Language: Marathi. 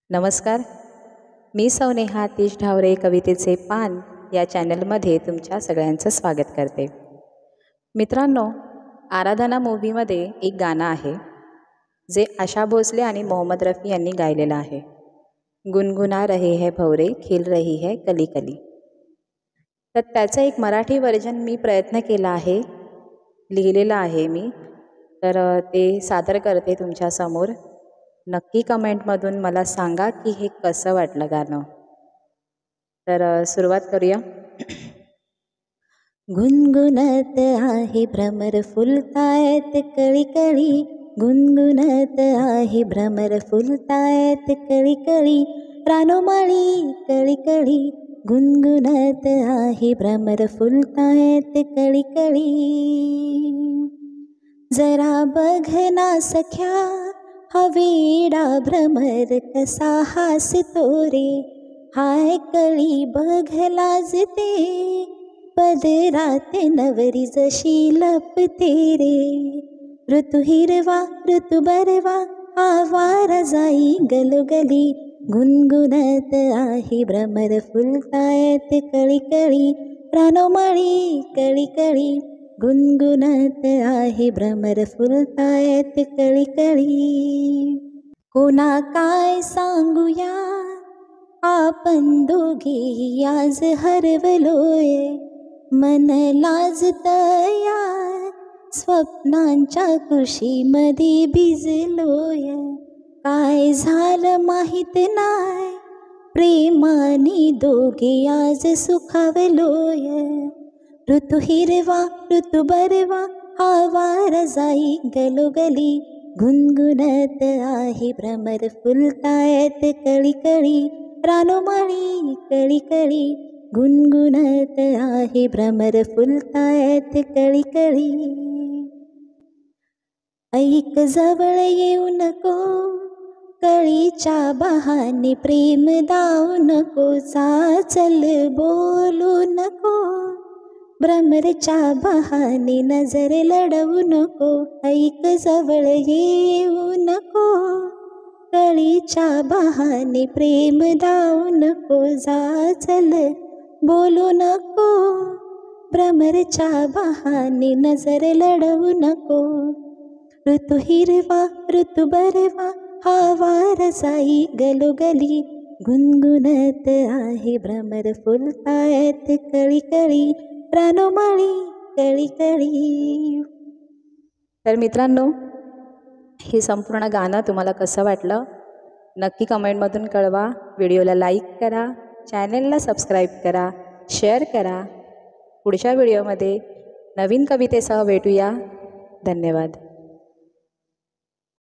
नमस्कार, मी सौनेहा तीश ढावरे कवितेचे पान या चॅनलमध्ये तुमच्या सगळ्यांचं स्वागत करते। मित्रांनो, आराधना मूव्हीमध्ये एक गाणं आहे जे आशा भोसले आणि मोहम्मद रफी यांनी गायलेलं आहे। गुनगुना रहे है भवरे खिल रही है कली कली। तर त्याचं एक मराठी व्हर्जन मी प्रयत्न केला आहे, लिहिलेलं आहे मी, तर ते सादर करते तुमच्यासमोर। नक्की कमेंटमधून मला सांगा की हे कसं वाटलं गाणं। तर सुरुवात करूया। गुनगुनत आहे भ्रमर फुलतायत कळी कळी, गुनगुनत आहे भ्रमर फुलतायत कळी कळी, रानोमाळी कळी कळी, गुनगुनत आहे भ्रमर फुलतायत कळी कळी। जरा बघ ना सख्या हा वेडा भ्रमर कसा हासतो रे, हाय कळी बघ लाजते पदरात नवरी जशी लपते रे। ऋतू हिरवा ऋतू बरवा आवारा जाई गलोगली, गुनगुनत आहे भ्रमर फुलतायत कळी कळी, रानोमाळी कळी कळी, गुनगुनत आहे भ्रमर फुलतायत कळी कळी। कोणा काय सांगूया आपण दोघेही आज हरवलोय, मन लाजतया स्वप्नांच्या कुशीमध्ये भिजलोय। काय झालं माहित नाय प्रेमाने दोघे आज सुखावलोय। ऋतू हिरवा ऋतू बरवा आवारा जाई गलोगली, गुनगुनत आहे भ्रमर फुलतायत कळी कळी, रानोमाळी कळी कळी, गुनगुनत आहे भ्रमर फुलतायत कळी कळी। ऐक जवळ येऊ नको कळीच्या बहाने प्रेम दाऊ नको, चाचल बोलू नको भ्रमरच्या बहाने नजर लढवू नको। ऐक जवळ येऊ नको कळीच्या बहाने प्रेम दाऊ नको, चाचल बोलू नको भ्रमरच्या बहाने नजर लढवू नको। ऋतू हिरवा ऋतू बरवा आवारा जाई गलोगली, गुनगुनत आहे भ्रमर फुलतायत कळी कळी, रानोमाळी कळी कळी। तर मित्रांनो, हे संपूर्ण गाणं तुम्हाला कसं वाटलं नक्की कमेंटमधून कळवा। व्हिडिओला लाईक करा, चॅनलला सबस्क्राईब करा, शेअर करा। पुढच्या व्हिडिओमध्ये नवीन कवितेसह भेटूया। धन्यवाद।